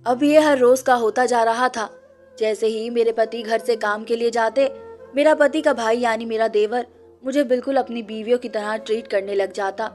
अब ये हर रोज का होता जा रहा था। जैसे ही मेरे पति घर से काम के लिए जाते, मेरा पति का भाई यानी मेरा देवर मुझे बिल्कुल अपनी बीवियों की तरह ट्रीट करने लग जाता।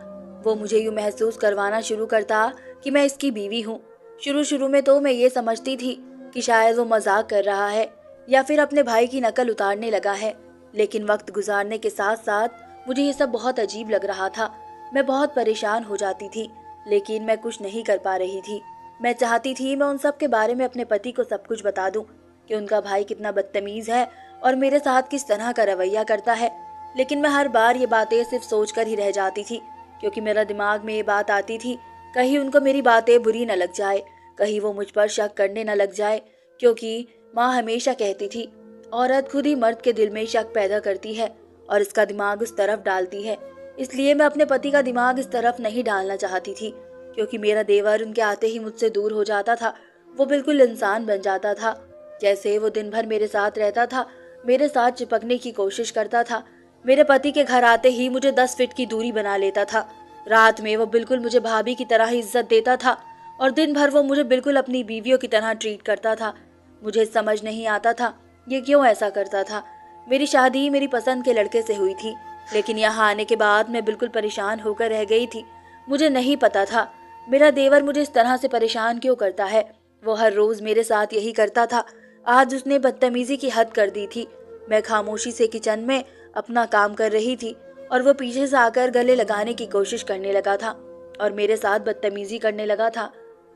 वो मुझे यूं महसूस करवाना शुरू करता कि मैं इसकी बीवी हूँ। शुरू शुरू में तो मैं ये समझती थी कि शायद वो मजाक कर रहा है या फिर अपने भाई की नकल उतारने लगा है, लेकिन वक्त गुजारने के साथ साथ मुझे ये सब बहुत अजीब लग रहा था। मैं बहुत परेशान हो जाती थी, लेकिन मैं कुछ नहीं कर पा रही थी। मैं चाहती थी मैं उन सब के बारे में अपने पति को सब कुछ बता दूं कि उनका भाई कितना बदतमीज है और मेरे साथ किस तरह का रवैया करता है, लेकिन मैं हर बार ये बातें सिर्फ सोचकर ही रह जाती थी, क्योंकि मेरा दिमाग में ये बात आती थी कहीं उनको मेरी बातें बुरी न लग जाए, कहीं वो मुझ पर शक करने न लग जाए, क्योंकि माँ हमेशा कहती थी औरत खुद ही मर्द के दिल में शक पैदा करती है और इसका दिमाग उस तरफ डालती है। इसलिए मैं अपने पति का दिमाग इस तरफ नहीं डालना चाहती थी, क्योंकि मेरा देवर उनके आते ही मुझसे दूर हो जाता था। वो बिल्कुल इंसान बन जाता था। जैसे वो दिन भर मेरे साथ रहता था, मेरे साथ चिपकने की कोशिश करता था। मेरे पति के घर आते ही मुझे 10 फीट की दूरी बना लेता था। रात में वो बिल्कुल मुझे भाभी की तरह ही इज्जत देता था और दिन भर वो मुझे बिल्कुल अपनी बीवियों की तरह ट्रीट करता था। मुझे समझ नहीं आता था ये क्यों ऐसा करता था। मेरी शादी मेरी पसंद के लड़के से हुई थी, लेकिन यहाँ आने के बाद मैं बिल्कुल परेशान होकर रह गई थी। मुझे नहीं पता था मेरा देवर मुझे इस तरह से परेशान क्यों करता है। वो हर रोज मेरे साथ यही करता था। आज उसने बदतमीजी की हद कर दी थी। मैं खामोशी से किचन में अपना काम कर रही थी और वो पीछे से आकर गले लगाने की कोशिश करने लगा था और मेरे साथ बदतमीजी करने लगा था।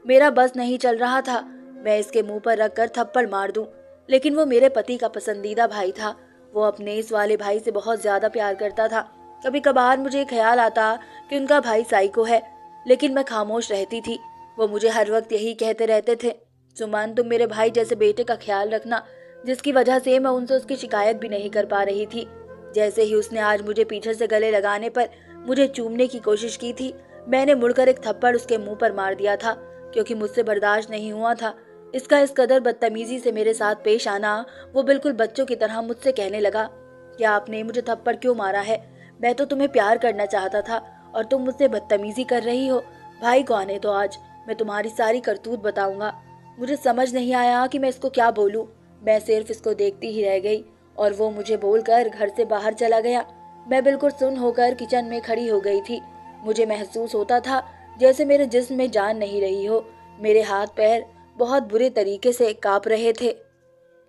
मेरा बस नहीं चल रहा था मैं इसके मुंह पर रखकर थप्पड़ मार दूं, लेकिन वो मेरे पति का पसंदीदा भाई था। वो अपने इस वाले भाई से बहुत ज्यादा प्यार करता था। कभी कभार मुझे ख्याल आता कि उनका भाई साइको है, लेकिन मैं खामोश रहती थी। वो मुझे हर वक्त यही कहते रहते थे, सुमन तुम मेरे भाई जैसे बेटे का ख्याल रखना, जिसकी वजह से मैं उनसे उसकी शिकायत भी नहीं कर पा रही थी। जैसे ही उसने आज मुझे पीछे से गले लगाने पर मुझे चूमने की कोशिश की थी, मैंने मुड़कर एक थप्पड़ उसके मुंह पर मार दिया था, क्योंकि मुझसे बर्दाश्त नहीं हुआ था इसका इस कदर बदतमीजी से मेरे साथ पेश आना। वो बिल्कुल बच्चों की तरह मुझसे कहने लगा कि आपने मुझे थप्पड़ क्यों मारा है, मैं तो तुम्हें प्यार करना चाहता था और तुम मुझसे बदतमीजी कर रही हो। भाई कौन है तो आज मैं तुम्हारी सारी करतूत बताऊंगा। मुझे समझ नहीं आया कि मैं इसको क्या बोलूं। मैं सिर्फ इसको देखती ही रह गई और वो मुझे बोलकर घर से बाहर चला गया। मैं बिल्कुल सुन्न होकर किचन में खड़ी हो गई थी। मुझे महसूस होता था जैसे मेरे जिस्म में जान नहीं रही हो। मेरे हाथ पैर बहुत बुरे तरीके से कांप रहे थे,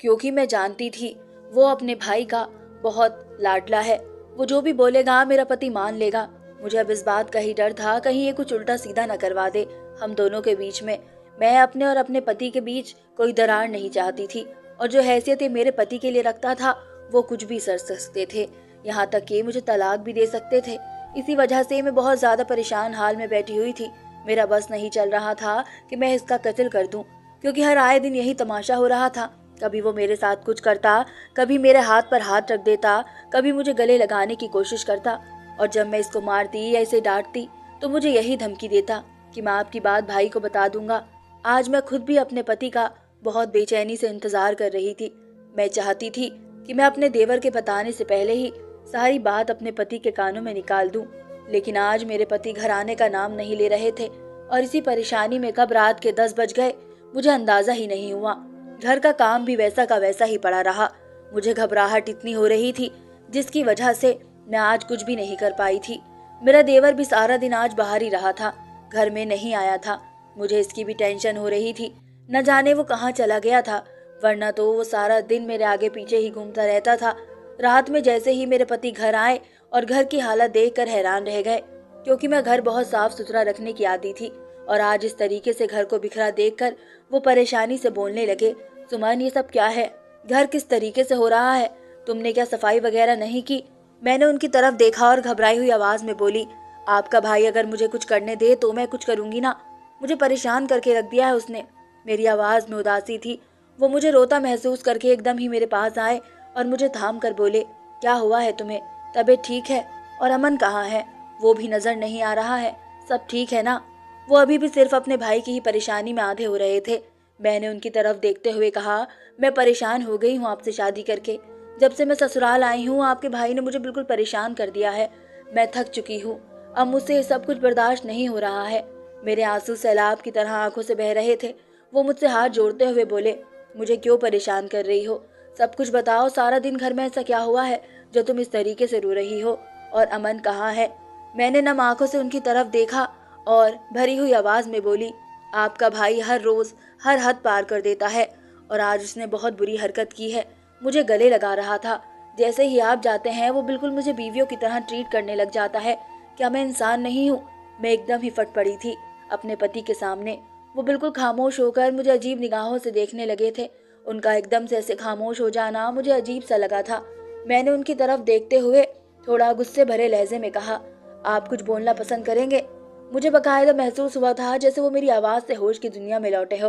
क्योंकि मैं जानती थी वो अपने भाई का बहुत लाडला है। वो जो भी बोलेगा मेरा पति मान लेगा। मुझे अब इस बात का ही डर था कहीं ये कुछ उल्टा सीधा न करवा दे हम दोनों के बीच में। मैं अपने और अपने पति के बीच कोई दरार नहीं चाहती थी, और जो हैसियत मेरे पति के लिए रखता था वो कुछ भी कर सकते थे, यहाँ तक कि मुझे तलाक भी दे सकते थे। इसी वजह से मैं बहुत ज्यादा परेशान हाल में बैठी हुई थी। मेरा बस नहीं चल रहा था कि मैं इसका कत्ल कर दूं, क्योंकि हर आए दिन यही तमाशा हो रहा था। कभी वो मेरे साथ कुछ करता, कभी मेरे हाथ पर हाथ रख देता, कभी मुझे गले लगाने की कोशिश करता, और जब मैं इसको मारती या इसे डांटती तो मुझे यही धमकी देता कि मैं आपकी बात भाई को बता दूंगा। आज मैं खुद भी अपने पति का बहुत बेचैनी से इंतजार कर रही थी। मैं चाहती थी कि मैं अपने देवर के बताने से पहले ही सारी बात अपने पति के कानों में निकाल दूं, लेकिन आज मेरे पति घर आने का नाम नहीं ले रहे थे और इसी परेशानी में कब रात के 10 बज गए मुझे अंदाजा ही नहीं हुआ। घर का काम भी वैसा का वैसा ही पड़ा रहा। मुझे घबराहट इतनी हो रही थी जिसकी वजह से मैं आज कुछ भी नहीं कर पाई थी। मेरा देवर भी सारा दिन आज बाहर ही रहा था, घर में नहीं आया था। मुझे इसकी भी टेंशन हो रही थी, न जाने वो कहाँ चला गया था, वरना तो वो सारा दिन मेरे आगे पीछे ही घूमता रहता था। रात में जैसे ही मेरे पति घर आए और घर की हालत देखकर हैरान रह गए, क्योंकि मैं घर बहुत साफ सुथरा रखने की आदी थी, और आज इस तरीके से घर को बिखरा देखकर वो परेशानी से बोलने लगे, सुमन ये सब क्या है, घर किस तरीके से हो रहा है, तुमने क्या सफाई वगैरह नहीं की। मैंने उनकी तरफ देखा और घबराई हुई आवाज में बोली, आपका भाई अगर मुझे कुछ करने दे तो मैं कुछ करूंगी ना, मुझे परेशान करके रख दिया है उसने। मेरी आवाज में उदासी थी। वो मुझे रोता महसूस करके एकदम ही मेरे पास आए और मुझे थाम कर बोले, क्या हुआ है तुम्हें, तबीयत ठीक है, और अमन कहाँ है, वो भी नजर नहीं आ रहा है, सब ठीक है ना। वो अभी भी सिर्फ अपने भाई की ही परेशानी में आधे हो रहे थे। मैंने उनकी तरफ देखते हुए कहा, मैं परेशान हो गई हूँ आपसे शादी करके। जब से मैं ससुराल आई हूँ आपके भाई ने मुझे बिल्कुल परेशान कर दिया है। मैं थक चुकी हूँ, अब मुझसे ये सब कुछ बर्दाश्त नहीं हो रहा है। मेरे आंसू सैलाब की तरह आंखों से बह रहे थे। वो मुझसे हाथ जोड़ते हुए बोले, मुझे क्यों परेशान कर रही हो? सब कुछ बताओ, सारा दिन घर में ऐसा क्या हुआ है जो तुम इस तरीके से रो रही हो? और अमन कहाँ है? मैंने नम आंखों से उनकी तरफ देखा और भरी हुई आवाज में बोली, आपका भाई हर रोज हर हद पार कर देता है और आज उसने बहुत बुरी हरकत की है। मुझे गले लगा रहा था। जैसे ही आप जाते हैं वो बिल्कुल मुझे बीवियों की तरह ट्रीट करने लग जाता है। क्या मैं इंसान नहीं हूँ? मैं एकदम ही फट पड़ी थी अपने पति के सामने। वो बिल्कुल खामोश होकर मुझे अजीब निगाहों से देखने लगे थे। उनका एकदम से ऐसे खामोश हो जाना मुझे अजीब सा लगा था। मैंने उनकी तरफ देखते हुए थोड़ा गुस्से भरे लहजे में कहा, आप कुछ बोलना पसंद करेंगे? मुझे बकायदा महसूस हुआ था जैसे वो मेरी आवाज से होश की दुनिया में लौटे हो।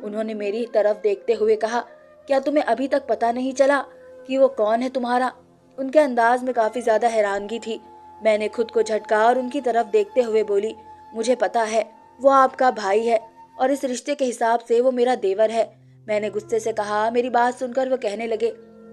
उन्होंने मेरी तरफ देखते हुए कहा, क्या तुम्हें अभी तक पता नहीं चला कि वो कौन है तुम्हारा? उनके अंदाज में काफी ज्यादा हैरानगी थी। मैंने खुद को झटका और उनकी तरफ देखते हुए बोली, मुझे पता है, वो आपका भाई है और इस रिश्ते के हिसाब से वो मेरा देवर है। मैंने गुस्से से कहा। मेरी बात सुनकर वो कहने लगे,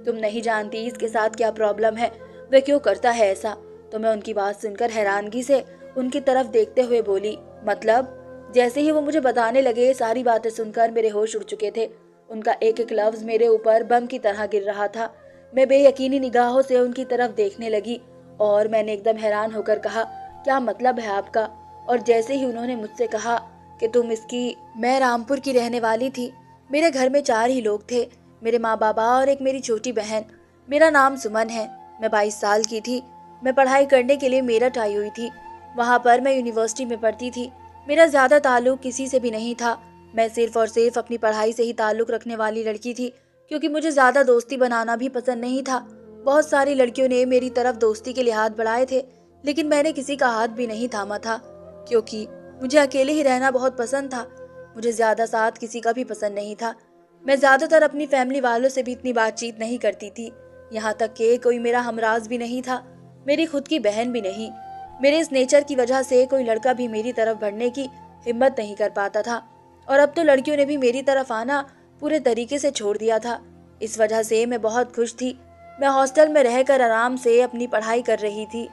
तुम नहीं जानती इसके साथ क्या प्रॉब्लम है, वह क्यों करता है ऐसा? तो मैं उनकी बात सुनकर हैरानगी से उनकी तरफ देखते हुए बोली, मतलब? जैसे ही वो मुझे बताने लगे, सारी बातें सुनकर मेरे होश उड़ चुके थे। उनका एक एक लफ्ज मेरे ऊपर बम की तरह गिर रहा था। मैं बेयकीनी निगाहों से उनकी तरफ देखने लगी और मैंने एकदम हैरान होकर कहा, क्या मतलब है आपका? और जैसे ही उन्होंने मुझसे कहा कि तुम इसकी, मैं रामपुर की रहने वाली थी। मेरे घर में 4 ही लोग थे, मेरे माँ बाबा और एक मेरी छोटी बहन। मेरा नाम सुमन है। मैं 22 साल की थी। मैं पढ़ाई करने के लिए मेरठ आई हुई थी। वहाँ पर मैं यूनिवर्सिटी में पढ़ती थी। मेरा ज्यादा ताल्लुक किसी से भी नहीं था। मैं सिर्फ और सिर्फ अपनी पढ़ाई से ही ताल्लुक रखने वाली लड़की थी, क्योंकि मुझे ज्यादा दोस्ती बनाना भी पसंद नहीं था। बहुत सारी लड़कियों ने मेरी तरफ दोस्ती के लिए हाथ बढ़ाए थे, लेकिन मैंने किसी का हाथ भी नहीं थामा था, क्योंकि मुझे अकेले ही रहना बहुत पसंद था। मुझे ज्यादा साथ किसी का भी पसंद नहीं था। मैं ज्यादातर अपनी फैमिली वालों से भी इतनी बातचीत नहीं करती थी। यहाँ तक कि कोई मेरा हमराज भी नहीं था, मेरी खुद की बहन भी नहीं। मेरे इस नेचर की वजह से कोई लड़का भी मेरी तरफ बढ़ने की हिम्मत नहीं कर पाता था। और अब तो लड़कियों ने भी मेरी तरफ आना पूरे तरीके से छोड़ दिया था। इस वजह से मैं बहुत खुश थी। मैं हॉस्टल में रहकर आराम से अपनी पढ़ाई कर रही थी।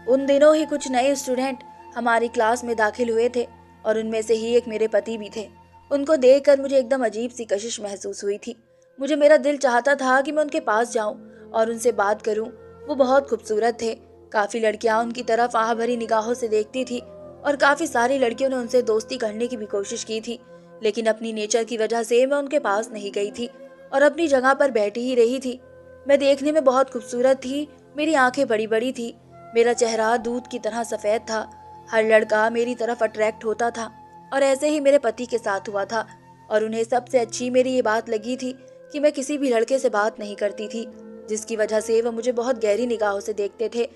उन दिनों ही कुछ नए स्टूडेंट हमारी क्लास में दाखिल हुए थे और उनमें से ही एक मेरे पति भी थे। उनको देखकर मुझे एकदम अजीब सी कशिश महसूस हुई थी। मुझे, मेरा दिल चाहता था कि मैं उनके पास जाऊं और उनसे बात करूं। वो बहुत खूबसूरत थे। काफी लड़कियां उनकी तरफ आह भरी निगाहों से देखती थी और काफी सारी लड़कियों ने उनसे दोस्ती करने की भी कोशिश की थी, लेकिन अपनी नेचर की वजह से मैं उनके पास नहीं गई थी और अपनी जगह पर बैठी ही रही थी। मैं देखने में बहुत खूबसूरत थी। मेरी आंखें बड़ी बड़ी थी। मेरा चेहरा दूध की तरह सफेद था। हर लड़का मेरी तरफ अट्रैक्ट होता था और ऐसे ही मेरे पति के साथ हुआ था। और उन्हें सबसे अच्छी मेरी ये बात लगी थी कि मैं किसी भी लड़के से बात नहीं करती थी, जिसकी वजह से वह मुझे बहुत गहरी निगाहों से देखते थे।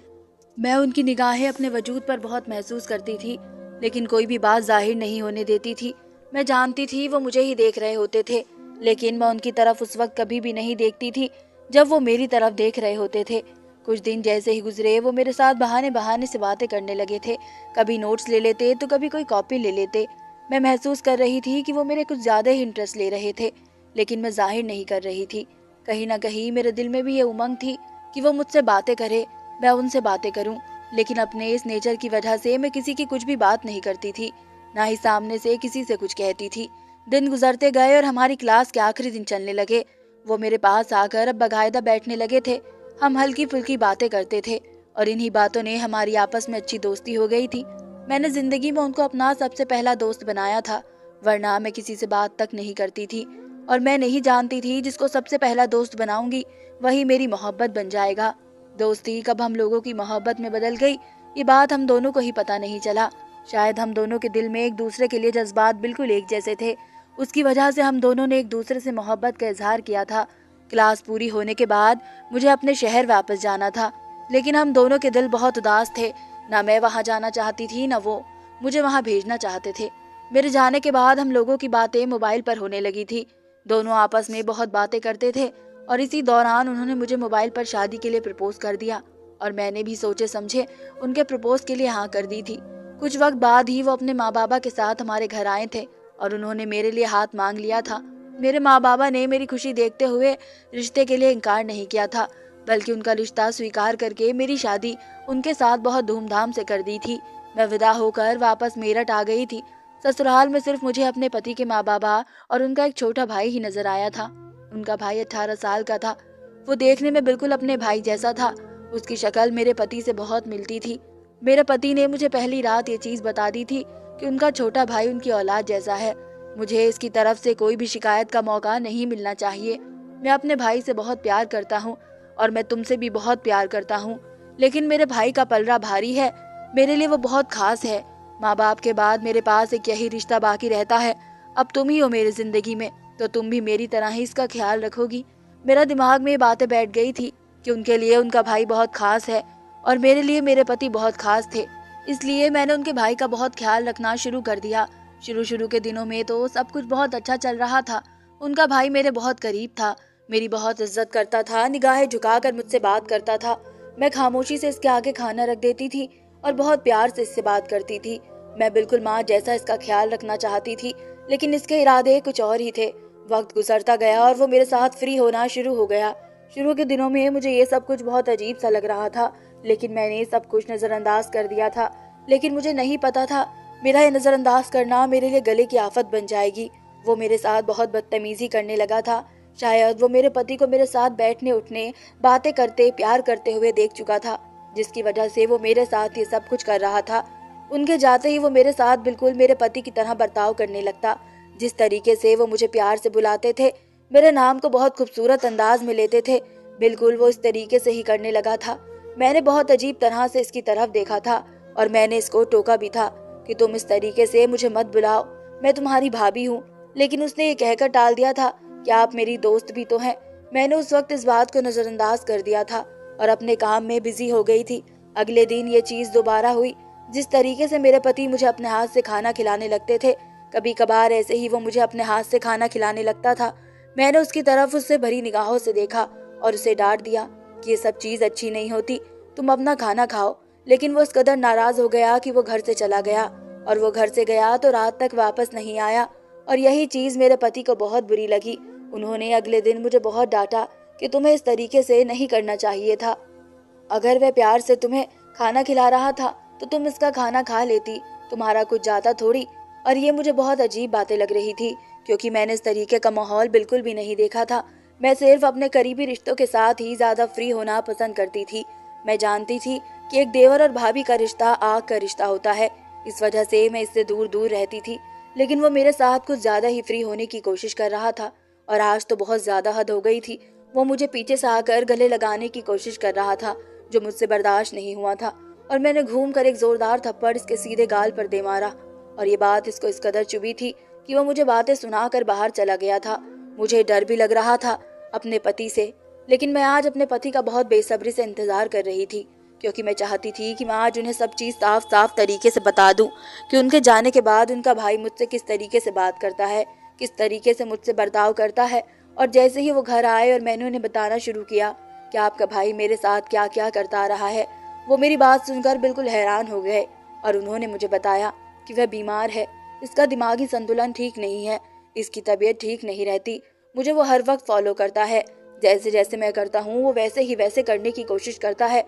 मैं उनकी निगाहें अपने वजूद पर बहुत महसूस करती थी, लेकिन कोई भी बात जाहिर नहीं होने देती थी। मैं जानती थी वो मुझे ही देख रहे होते थे, लेकिन मैं उनकी तरफ उस वक्त कभी भी नहीं देखती थी जब वो मेरी तरफ देख रहे होते थे। कुछ दिन जैसे ही गुजरे, वो मेरे साथ बहाने बहाने से बातें करने लगे थे। कभी नोट्स ले लेते तो कभी कोई कॉपी ले लेते। मैं महसूस कर रही थी कि वो मेरे कुछ ज्यादा ही इंटरेस्ट ले रहे थे, लेकिन मैं जाहिर नहीं कर रही थी। कहीं ना कहीं मेरे दिल में भी ये उमंग थी कि वो मुझसे बातें करे, मैं उनसे बातें करूं, लेकिन अपने इस नेचर की वजह से मैं किसी की कुछ भी बात नहीं करती थी, ना ही सामने से किसी से कुछ कहती थी। दिन गुजरते गए और हमारी क्लास के आखिरी दिन चलने लगे। वो मेरे पास आकर अब बाकायदा बैठने लगे थे। हम हल्की फुल्की बातें करते थे और इन्हीं बातों ने हमारी आपस में अच्छी दोस्ती हो गई थी। मैंने जिंदगी में उनको अपना सबसे पहला दोस्त बनाया था, वरना मैं किसी से बात तक नहीं करती थी। और मैं नहीं जानती थी जिसको सबसे पहला दोस्त बनाऊंगी वही मेरी मोहब्बत बन जाएगा। दोस्ती कब हम लोगों की मोहब्बत में बदल गई, ये बात हम दोनों को ही पता नहीं चला। शायद हम दोनों के दिल में एक दूसरे के लिए जज्बात बिल्कुल एक जैसे थे। उसकी वजह से हम दोनों ने एक दूसरे से मोहब्बत का इजहार किया था। क्लास पूरी होने के बाद मुझे अपने शहर वापस जाना था, लेकिन हम दोनों के दिल बहुत उदास थे। ना मैं वहाँ जाना चाहती थी, ना वो मुझे वहाँ भेजना चाहते थे। मेरे जाने के बाद हम लोगों की बातें मोबाइल पर होने लगी थी। दोनों आपस में बहुत बातें करते थे और इसी दौरान उन्होंने मुझे मोबाइल पर शादी के लिए प्रपोज कर दिया और मैंने भी सोचे समझे उनके प्रपोज के लिए हाँ कर दी थी। कुछ वक्त बाद ही वो अपने माँ बाबा के साथ हमारे घर आए थे और उन्होंने मेरे लिए हाथ मांग लिया था। मेरे माँ बाबा ने मेरी खुशी देखते हुए रिश्ते के लिए इनकार नहीं किया था, बल्कि उनका रिश्ता स्वीकार करके मेरी शादी उनके साथ बहुत धूमधाम से कर दी थी। मैं विदा होकर वापस मेरठ आ गई थी। ससुराल में सिर्फ मुझे अपने पति के माँ बाबा और उनका एक छोटा भाई ही नजर आया था। उनका भाई 18 साल का था। वो देखने में बिल्कुल अपने भाई जैसा था। उसकी शक्ल मेरे पति से बहुत मिलती थी। मेरे पति ने मुझे पहली रात ये चीज बता दी थी कि उनका छोटा भाई उनकी औलाद जैसा है। मुझे इसकी तरफ से कोई भी शिकायत का मौका नहीं मिलना चाहिए। मैं अपने भाई से बहुत प्यार करता हूँ और मैं तुमसे भी बहुत प्यार करता हूँ, लेकिन मेरे भाई का पलड़ा भारी है। मेरे लिए वो बहुत खास है। माँ बाप के बाद मेरे पास एक यही रिश्ता बाकी रहता है। अब तुम ही हो मेरी जिंदगी में, तो तुम भी मेरी तरह ही इसका ख्याल रखोगी। मेरा दिमाग में ये बातें बैठ गई थी कि उनके लिए उनका भाई बहुत खास है और मेरे लिए मेरे पति बहुत खास थे। इसलिए मैंने उनके भाई का बहुत ख्याल रखना शुरू कर दिया। शुरू के दिनों में तो सब कुछ बहुत अच्छा चल रहा था। उनका भाई मेरे बहुत करीब था, मेरी बहुत इज्जत करता था, निगाहें झुकाकर मुझसे बात करता था। मैं खामोशी से इसके आगे खाना रख देती थी और बहुत प्यार से इससे बात करती थी। मैं बिल्कुल माँ जैसा इसका ख्याल रखना चाहती थी, लेकिन इसके इरादे कुछ और ही थे। वक्त गुजरता गया और वो मेरे साथ फ्री होना शुरू हो गया। शुरू के दिनों में मुझे ये सब कुछ बहुत अजीब सा लग रहा था, लेकिन मैंने सब कुछ नजरअंदाज कर दिया था। लेकिन मुझे नहीं पता था मेरा ये नजरअंदाज करना मेरे लिए गले की आफत बन जाएगी। वो मेरे साथ बहुत बदतमीजी करने लगा था। शायद वो मेरे पति को मेरे साथ बैठने उठने, बातें करते, प्यार करते हुए देख चुका था, जिसकी वजह से वो मेरे साथ ये सब कुछ कर रहा था। उनके जाते ही वो मेरे साथ बिल्कुल मेरे पति की तरह बर्ताव करने लगता। जिस तरीके से वो मुझे प्यार से बुलाते थे, मेरे नाम को बहुत खूबसूरत अंदाज में लेते थे, बिल्कुल वो इस तरीके से ही करने लगा था। मैंने बहुत अजीब तरह से इसकी तरफ देखा था और मैंने इसको टोका भी था कि तुम इस तरीके से मुझे मत बुलाओ, मैं तुम्हारी भाभी हूँ। लेकिन उसने ये कहकर टाल दिया था कि आप मेरी दोस्त भी तो हैं। मैंने उस वक्त इस बात को नजरअंदाज कर दिया था और अपने काम में बिजी हो गई थी। अगले दिन ये चीज दोबारा हुई। जिस तरीके से मेरे पति मुझे अपने हाथ से खाना खिलाने लगते थे, कभी कभार ऐसे ही वो मुझे अपने हाथ से खाना खिलाने लगता था। मैंने उसकी तरफ उससे भरी निगाहों से देखा और उसे डांट दिया कि ये सब चीज अच्छी नहीं होती, तुम अपना खाना खाओ। लेकिन वो इस कदर नाराज हो गया कि वो घर से चला गया, और वो घर से गया तो रात तक वापस नहीं आया। और यही चीज मेरे पति को बहुत बुरी लगी। उन्होंने अगले दिन मुझे बहुत डांटा कि तुम्हें इस तरीके से नहीं करना चाहिए था। अगर वह प्यार से तुम्हें खाना खिला रहा था तो तुम इसका खाना खा लेती, तुम्हारा कुछ जाता थोड़ी। और ये मुझे बहुत अजीब बातें लग रही थी, क्योंकि मैंने इस तरीके का माहौल बिल्कुल भी नहीं देखा था। मैं सिर्फ अपने करीबी रिश्तों के साथ ही ज्यादा फ्री होना पसंद करती थी। मैं जानती थी कि एक देवर और भाभी का रिश्ता आग का रिश्ता होता है, इस वजह से मैं इससे दूर दूर रहती थी। लेकिन वो मेरे साथ कुछ ज्यादा ही फ्री होने की कोशिश कर रहा था, और आज तो बहुत ज्यादा हद हो गई थी। वो मुझे पीछे से आकर गले लगाने की कोशिश कर रहा था, जो मुझसे बर्दाश्त नहीं हुआ था, और मैंने घूम कर एक जोरदार थप्पड़ इसके सीधे गाल पर दे मारा। और ये बात इसको इस कदर चुभी थी कि वो मुझे बातें सुनाकर बाहर चला गया था। मुझे डर भी लग रहा था अपने पति से, लेकिन मैं आज अपने पति का बहुत बेसब्री से इंतजार कर रही थी, क्योंकि मैं चाहती थी कि मैं आज उन्हें सब चीज साफ साफ तरीके से बता दूं कि उनके जाने के बाद उनका भाई मुझसे किस तरीके से बात करता है, किस तरीके से मुझसे बर्ताव करता है। और जैसे ही वो घर आए और मैंने उन्हें बताना शुरू किया कि आपका भाई मेरे साथ क्या क्या करता आ रहा है, वो मेरी बात सुनकर बिल्कुल हैरान हो गए और उन्होंने मुझे बताया कि वह बीमार है, इसका दिमागी संतुलन ठीक नहीं है, इसकी तबीयत ठीक नहीं रहती। मुझे वो हर वक्त फॉलो करता है, जैसे जैसे मैं करता हूँ वो वैसे ही वैसे करने की कोशिश करता है,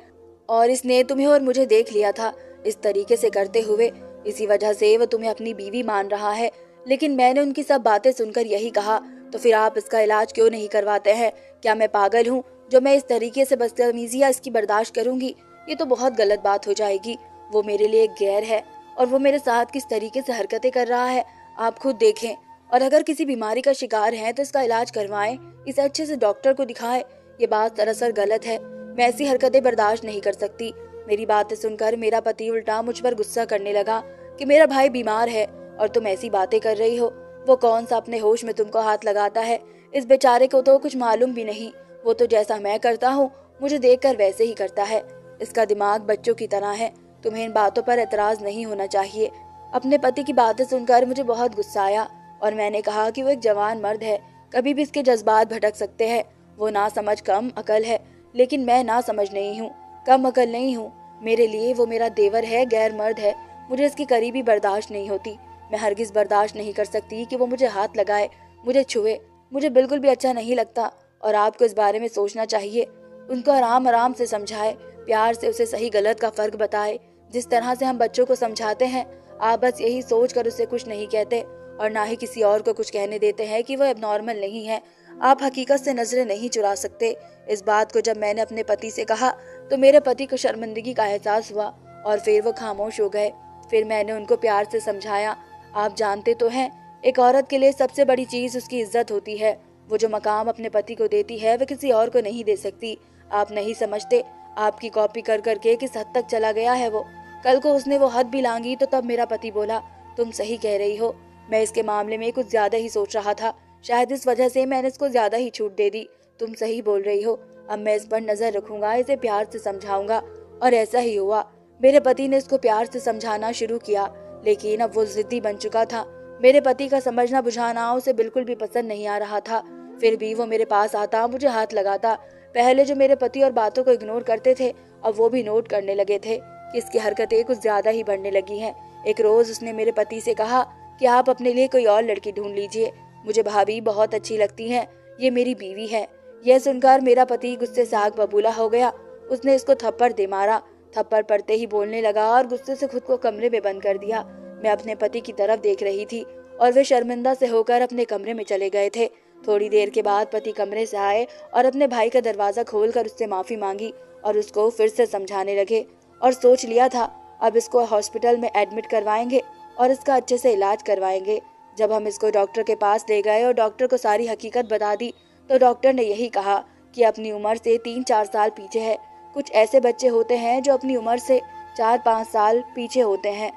और इसने तुम्हें और मुझे देख लिया था इस तरीके से करते हुए। इसी वजह से वो तुम्हें अपनी बीवी मान रहा है। लेकिन मैंने उनकी सब बातें सुनकर यही कहा, तो फिर आप इसका इलाज क्यों नहीं करवाते हैं? क्या मैं पागल हूँ जो मैं इस तरीके से बदतमीजियां इसकी बर्दाश्त करूंगी? ये तो बहुत गलत बात हो जाएगी। वो मेरे लिए एक गैर है और वो मेरे साथ किस तरीके से हरकतें कर रहा है आप खुद देखें। और अगर किसी बीमारी का शिकार है तो इसका इलाज करवाएं, इसे अच्छे से डॉक्टर को दिखाएं। ये बात दरअसल गलत है, मैं ऐसी हरकतें बर्दाश्त नहीं कर सकती। मेरी बातें सुनकर मेरा पति उल्टा मुझ पर गुस्सा करने लगा कि मेरा भाई बीमार है और तुम ऐसी बातें कर रही हो। वो कौन सा अपने होश में तुमको हाथ लगाता है? इस बेचारे को तो कुछ मालूम भी नहीं। वो तो जैसा मैं करता हूँ मुझे देखकर वैसे ही करता है। इसका दिमाग बच्चों की तरह है। तुम्हें इन बातों पर एतराज नहीं होना चाहिए। अपने पति की बातें सुनकर मुझे बहुत गुस्सा आया और मैंने कहा कि वो एक जवान मर्द है, कभी भी इसके जज्बात भटक सकते हैं। वो ना समझ कम अकल है, लेकिन मैं ना समझ नहीं हूँ, कम अकल नहीं हूँ। मेरे लिए वो मेरा देवर है, गैर मर्द है। मुझे इसकी करीबी बर्दाश्त नहीं होती। मैं हरगिज बर्दाश्त नहीं कर सकती कि वो मुझे हाथ लगाए, मुझे छुए। मुझे बिल्कुल भी अच्छा नहीं लगता और आपको इस बारे में सोचना चाहिए। उनको आराम आराम से समझाए, प्यार से उसे सही गलत का फर्क बताए, जिस तरह से हम बच्चों को समझाते हैं। आप बस यही सोच कर उसे कुछ नहीं कहते और ना ही किसी और को कुछ कहने देते हैं कि वह एबनॉर्मल नहीं है। आप हकीकत से नजरें नहीं चुरा सकते। इस बात को जब मैंने अपने पति से कहा तो मेरे पति को शर्मिंदगी का एहसास हुआ और फिर वो खामोश हो गए। फिर मैंने उनको प्यार से समझाया, आप जानते तो हैं, एक औरत के लिए सबसे बड़ी चीज उसकी इज्जत होती है। वो जो मकाम अपने पति को देती है वह किसी और को नहीं दे सकती। आप नहीं समझते, आपकी कॉपी कर करके किस हद तक चला गया है वो। कल को उसने वो हद भी लांगी तो तब मेरा पति बोला, तुम सही कह रही हो, मैं इसके मामले में कुछ ज्यादा ही सोच रहा था, शायद इस वजह से मैंने इसको ज्यादा ही छूट दे दी। तुम सही बोल रही हो, अब मैं इस पर नजर रखूंगा, इसे प्यार से समझाऊंगा। और ऐसा ही हुआ। मेरे पति ने इसको प्यार से समझाना शुरू किया, लेकिन अब वो जिद्दी बन चुका था। मेरे पति का समझना बुझाना उसे बिल्कुल भी पसंद नहीं आ रहा था। फिर भी वो मेरे पास आता, मुझे हाथ लगाता। पहले जो मेरे पति और बातों को इग्नोर करते थे, अब वो भी नोट करने लगे थे कि इसकी हरकतें कुछ ज्यादा ही बढ़ने लगी हैं। एक रोज उसने मेरे पति से कहा कि आप अपने लिए कोई और लड़की ढूंढ लीजिए, मुझे भाभी बहुत अच्छी लगती हैं, ये मेरी बीवी है। यह सुनकर मेरा पति गुस्से से आग बबूला हो गया। उसने इसको थप्पड़ दे मारा। थप्पड़ पड़ते ही बोलने लगा और गुस्से से खुद को कमरे में बंद कर दिया। मैं अपने पति की तरफ देख रही थी और वे शर्मिंदा से होकर अपने कमरे में चले गए थे। थोड़ी देर के बाद पति कमरे से आए और अपने भाई का दरवाजा खोलकर उससे माफी मांगी और उसको फिर से समझाने लगे। और सोच लिया था, अब इसको हॉस्पिटल में एडमिट करवाएंगे और इसका अच्छे से इलाज करवाएंगे। जब हम इसको डॉक्टर के पास ले गए और डॉक्टर को सारी हकीकत बता दी तो डॉक्टर ने यही कहा कि अपनी उम्र से 3-4 साल पीछे है। कुछ ऐसे बच्चे होते हैं जो अपनी उम्र से 4-5 साल पीछे होते हैं,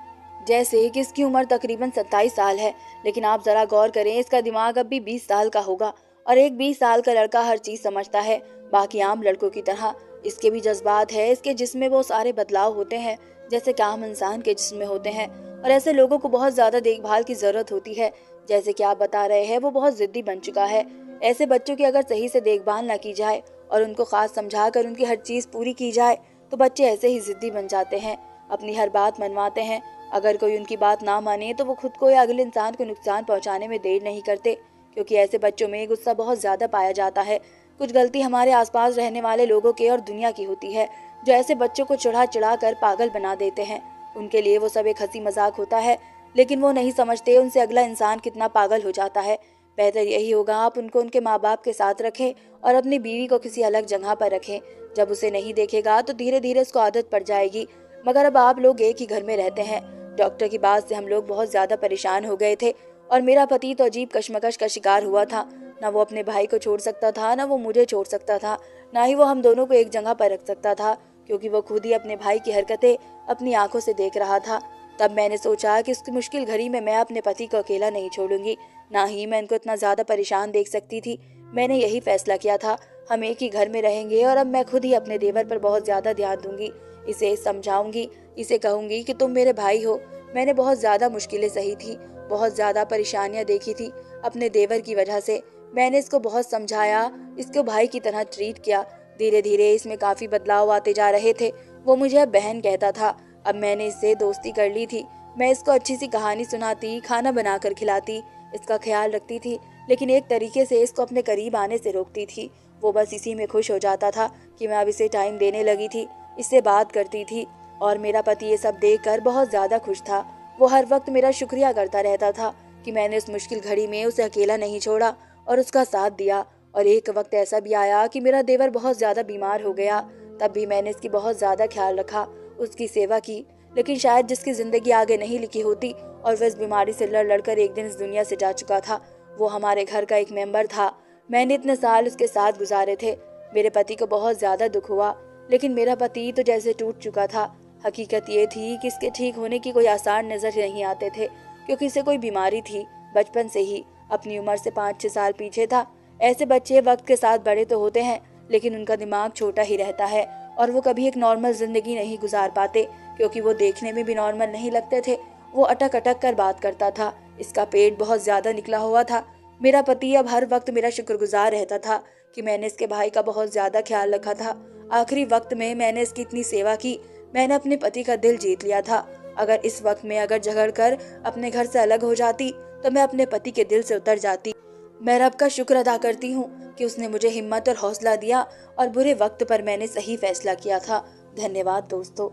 जैसे कि इसकी उम्र तकरीबन 27 साल है, लेकिन आप जरा गौर करें, इसका दिमाग अब भी 20 साल का होगा। और एक 20 साल का लड़का हर चीज समझता है, बाकी आम लड़कों की तरह। इसके भी जज्बात है, इसके जिस्म में वो सारे बदलाव होते हैं जैसे कि आम इंसान के जिस्म में होते हैं। और ऐसे लोगों को बहुत ज्यादा देखभाल की जरूरत होती है। जैसे कि आप बता रहे हैं, वो बहुत जिद्दी बन चुका है। ऐसे बच्चों की अगर सही से देखभाल ना की जाए और उनको खास समझा कर उनकी हर चीज पूरी की जाए तो बच्चे ऐसे ही जिद्दी बन जाते हैं, अपनी हर बात मनवाते हैं। अगर कोई उनकी बात ना माने तो वो खुद को या अगले इंसान को नुकसान पहुंचाने में देर नहीं करते, क्योंकि ऐसे बच्चों में गुस्सा बहुत ज्यादा पाया जाता है। कुछ गलती हमारे आसपास रहने वाले लोगों के और दुनिया की होती है, जो ऐसे बच्चों को चढ़ा चढ़ा कर पागल बना देते हैं। उनके लिए वो सब एक हंसी मजाक होता है, लेकिन वो नहीं समझते उनसे अगला इंसान कितना पागल हो जाता है। बेहतर यही होगा आप उनको उनके माँ बाप के साथ रखें और अपनी बीवी को किसी अलग जगह पर रखें। जब उसे नहीं देखेगा तो धीरे धीरे उसको आदत पड़ जाएगी। मगर अब आप लोग एक ही घर में रहते हैं। डॉक्टर की बात से हम लोग बहुत ज्यादा परेशान हो गए थे और मेरा पति तो अजीब कश्मकश का शिकार हुआ था। ना वो अपने भाई को छोड़ सकता था, ना वो मुझे छोड़ सकता था, ना ही वो हम दोनों को एक जगह पर रख सकता था, क्योंकि वो खुद ही अपने भाई की हरकतें अपनी आंखों से देख रहा था। तब मैंने सोचा कि इसकी मुश्किल घड़ी में मैं अपने पति को अकेला नहीं छोड़ूंगी, ना ही मैं इनको इतना ज्यादा परेशान देख सकती थी। मैंने यही फैसला किया था, हम एक ही घर में रहेंगे और अब मैं खुद ही अपने देवर पर बहुत ज्यादा ध्यान दूंगी। इसे समझाऊंगी, इसे कहूंगी कि तुम मेरे भाई हो। मैंने बहुत ज्यादा मुश्किलें सही थी, बहुत ज्यादा परेशानियां देखी थी अपने देवर की वजह से। मैंने इसको बहुत समझाया, इसको भाई की तरह ट्रीट किया। धीरे धीरे इसमें काफी बदलाव आते जा रहे थे। वो मुझे अब बहन कहता था। अब मैंने इससे दोस्ती कर ली थी। मैं इसको अच्छी सी कहानी सुनाती, खाना बनाकर खिलाती, इसका ख्याल रखती थी, लेकिन एक तरीके से इसको अपने करीब आने से रोकती थी। वो बस इसी में खुश हो जाता था कि मैं अब इसे टाइम देने लगी थी, इससे बात करती थी। और मेरा पति ये सब देखकर बहुत ज्यादा खुश था। वो हर वक्त मेरा शुक्रिया करता रहता था कि मैंने उस मुश्किल घड़ी में उसे अकेला नहीं छोड़ा और उसका साथ दिया। और एक वक्त ऐसा भी आया कि मेरा देवर बहुत ज्यादा बीमार हो गया, तब भी मैंने इसकी बहुत ज्यादा ख्याल रखा, उसकी सेवा की। लेकिन शायद जिसकी जिंदगी आगे नहीं लिखी होती और वह इस बीमारी से लड़ लड़कर एक दिन इस दुनिया से जा चुका था, वो हमारे घर का एक मेंबर था। मैंने इतने साल उसके साथ गुजारे थे। मेरे पति को बहुत ज्यादा दुख हुआ, लेकिन मेरा पति तो जैसे टूट चुका था। हकीकत ये थी कि इसके ठीक होने की कोई आसार नजर नहीं आते थे, क्योंकि इसे कोई बीमारी थी। बचपन से ही अपनी उम्र से 5-6 साल पीछे था। ऐसे बच्चे वक्त के साथ बड़े तो होते हैं, लेकिन उनका दिमाग छोटा ही रहता है और वो कभी एक नॉर्मल जिंदगी नहीं गुजार पाते, क्योंकि वो देखने में भी नॉर्मल नहीं लगते थे। वो अटक अटक कर बात करता था, इसका पेट बहुत ज्यादा निकला हुआ था। मेरा पति अब हर वक्त मेरा शुक्रगुजार रहता था कि मैंने इसके भाई का बहुत ज्यादा ख्याल रखा था। आखिरी वक्त में मैंने इसकी इतनी सेवा की, मैंने अपने पति का दिल जीत लिया था। अगर इस वक्त में अगर झगड़ कर अपने घर से अलग हो जाती तो मैं अपने पति के दिल से उतर जाती। मैं रब का शुक्र अदा करती हूँ कि उसने मुझे हिम्मत और हौसला दिया और बुरे वक्त पर मैंने सही फैसला किया था। धन्यवाद दोस्तों।